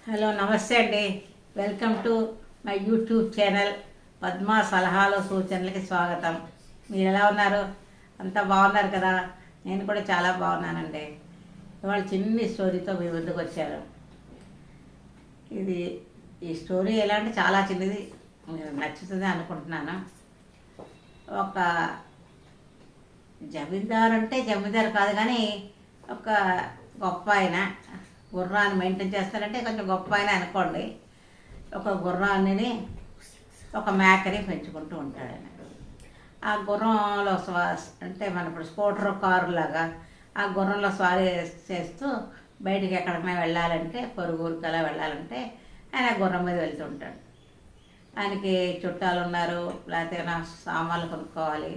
Hello నమస్తే అండి. Welcome to my YouTube channel Padma సలహాలు సూచనలకి స్వాగతం. మీరు ఎలా ఉన్నారు? అంతా బాగున్నారు కదా? నేను కూడా చాలా బాగున్నానండి. ఇవాళ చిన్ని స్టోరీతో మీ ముందుకు వచ్చాను. ఈ స్టోరీ ఎలా అంటే చాలా చిన్నది, మీరు నచ్చుతుంది అనుకుంటున్నాను. ఒక జమీందారు అంటే జమీందారు కాదు కానీ ఒక గొప్ప ఆయన గుర్రాన్ని మెయింటైన్ చేస్తారంటే కొంచెం గొప్ప ఆయన అనుకోండి. ఒక గుర్రాన్ని ఒక మేకని పెంచుకుంటూ ఉంటాడు ఆయన. ఆ గుర్రంలో అంటే మన ఇప్పుడు స్కూటర్ కారు లాగా ఆ గుర్రంలో స్వారీ చేస్తూ బయటికి ఎక్కడికైనా వెళ్ళాలంటే పొరుగురికి అలా వెళ్ళాలంటే ఆయన గుర్రం మీద వెళ్తుంటాడు. ఆయనకి చుట్టాలు ఉన్నారు, లేకపోతే నా సామాన్లు కొనుక్కోవాలి.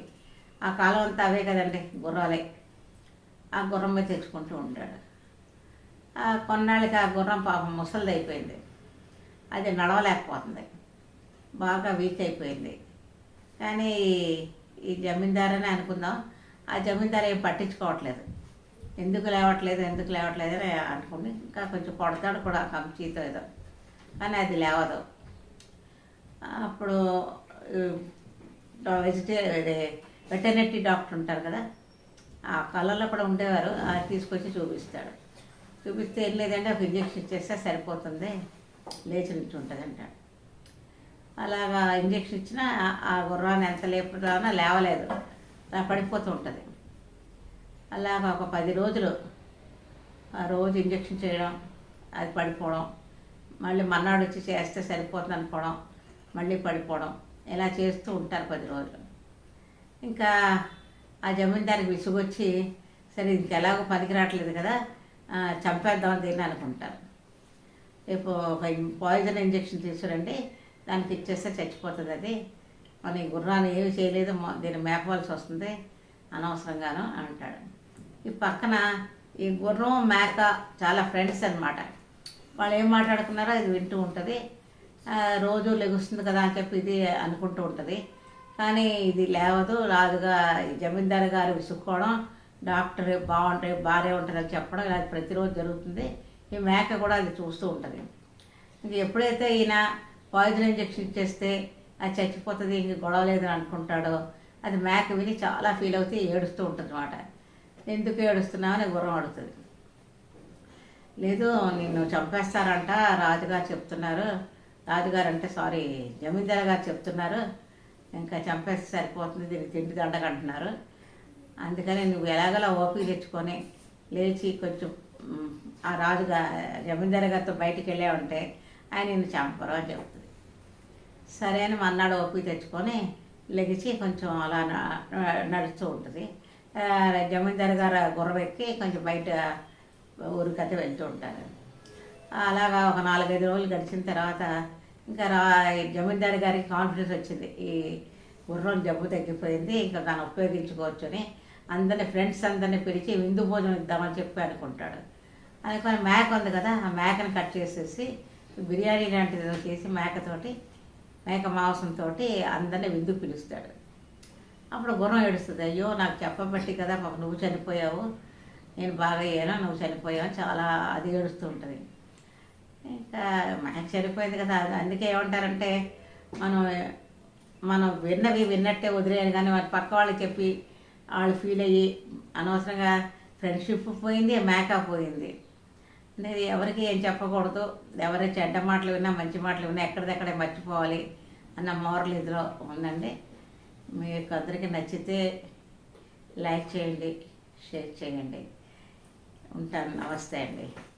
ఆ కాలం అంతా అవే కదండి, గుర్రాలే. ఆ గుర్రం మీద తెచ్చుకుంటూ ఉంటాడు. కొన్నాళ్ళకి ఆ గుర్రం పాపం ముసలిది అయిపోయింది. అది నడవలేకపోతుంది, బాగా వీక్ అయిపోయింది. కానీ ఈ జమీందారు అని అనుకుందాం, ఆ జమీందారు ఏం పట్టించుకోవట్లేదు. ఎందుకు లేవట్లేదు అని అనుకుని ఇంకా కొంచెం కొడతాడు కూడా కంచీతో ఏదో, కానీ అది లేవదు. అప్పుడు వెటర్నరీ డాక్టర్ ఉంటారు కదా, ఆ కళ్ళల్లో కూడా ఉండేవారు, అది తీసుకొచ్చి చూపిస్తే ఏం లేదంటే ఒక ఇంజక్షన్ ఇచ్చేస్తే సరిపోతుంది, లేచి నుంచి ఉంటుంది అంటాడు. అలాగా ఇంజక్షన్ ఇచ్చినా ఆ గుర్రాన్ని ఎంత లేపుదానా లేవలేదు, అలా పడిపోతూ ఉంటుంది. అలాగా ఒక 10 రోజులు ఆ రోజు ఇంజక్షన్ చేయడం, అది పడిపోవడం, మళ్ళీ మన్నాడు వచ్చి చేస్తే సరిపోతుంది అనుకోవడం, మళ్ళీ పడిపోవడం, ఇలా చేస్తూ ఉంటారు 10 రోజులు. ఇంకా ఆ జమీందారికి విసుగొచ్చి, సరే ఇంకెలాగో పనికి రావట్లేదు కదా, చంపేద్దామని దీన్ని అనుకుంటారు. రేపు ఒక పాయిజన్ ఇంజక్షన్ తీసుకురండి, దానికి ఇచ్చేస్తే చచ్చిపోతుంది అది, మన ఈ గుర్రాన్ని ఏమి చేయలేదు, దీన్ని మేపవలసి వస్తుంది అనవసరంగాను అంటాడు. ఈ పక్కన ఈ గుర్రం మేక చాలా ఫ్రెండ్స్ అనమాట. వాళ్ళు ఏం మాట్లాడుకున్నారో ఇది వింటూ ఉంటుంది. రోజు లెగుస్తుంది కదా అని చెప్పి ఇది అనుకుంటూ ఉంటుంది. కానీ ఇది లేవదు. రాజుగా ఈ జమీందారు గారు విసుక్కోవడం, డాక్టర్ బాగుంటాయి భార్య ఉంటుందని చెప్పడం, ఇలా ప్రతిరోజు జరుగుతుంది. ఈ మేక కూడా అది చూస్తూ ఉంటుంది. ఇంక ఎప్పుడైతే ఈయన పాయిజన్ ఇంజక్షన్ ఇచ్చేస్తే అది చచ్చిపోతుంది, ఇంక గొడవ లేదని అనుకుంటాడో, అది మేక విని చాలా ఫీల్ అవుతే ఏడుస్తూ ఉంటుంది అన్నమాట. ఎందుకు ఏడుస్తున్నావు అని గుర్రం అడుగుతుంది. లేదు, నిన్ను చంపేస్తారంట రాజుగారు చెప్తున్నారు, రాజుగారు అంటే సారీ జమీందారు గారు చెప్తున్నారు, ఇంకా చంపేస్తే సరిపోతుంది, దీనికి తిండి దండకంటున్నారు, అందుకని నువ్వు ఎలాగలా ఓపిక తెచ్చుకొని లేచి కొంచెం ఆ రాజుగా జమీందారు గారితో బయటికి వెళ్ళావంటే ఆయన నిన్ను చంపరు అని చెప్తుంది. సరే అని మన్నాడు ఓపిక తెచ్చుకొని లెగిచి కొంచెం అలా నడుస్తూ ఉంటుంది. జమీందారు గారు గుర్రం ఎక్కి కొంచెం బయట ఊరికైతే వెళ్తూ ఉంటారు. అలాగా ఒక 4-5 రోజులు గడిచిన తర్వాత ఇంకా జమీందారు గారికి కాన్ఫిడెన్స్ వచ్చింది, ఈ గుర్రం జబ్బు తగ్గిపోయింది, ఇంకా దాన్ని ఉపయోగించుకోవచ్చు అని అందరినీ ఫ్రెండ్స్ అందరినీ పిలిచి విందు భోజనం ఇద్దామని చెప్పి అనుకుంటాడు. అనుకొని మేక ఉంది కదా, ఆ మేకను కట్ చేసేసి బిర్యానీ లాంటిది చేసి మేక మాంసంతో అందరినీ విందు పిలుస్తాడు. అప్పుడు గుర్రం ఏడుస్తుంది, అయ్యో నాకు చెప్పబట్టి కదా పాప నువ్వు చనిపోయావు, నేను బాగా అయ్యాను, నువ్వు చనిపోయావు, చాలా అది ఏడుస్తూ ఉంటుంది. ఇంకా మేక చనిపోయింది కదా, అందుకే ఏమంటారంటే మనం విన్నట్టే వదిలేయాలి, కానీ మరి పక్క వాళ్ళకి చెప్పి వాళ్ళు ఫీల్ అయ్యి అనవసరంగా ఫ్రెండ్షిప్ పోయింది, మేక పోయింది అనేది ఎవరికి ఏం చెప్పకూడదు. ఎవరి చెడ్డ మాటలు విన్నా మంచి మాటలు విన్నా ఎక్కడిదక్కడే మర్చిపోవాలి అన్న మోరల్ ఇదిలో ఉందండి. మీకు అందరికీ నచ్చితే లైక్ చేయండి, షేర్ చేయండి. ఉంటాను. నమస్తే అండి.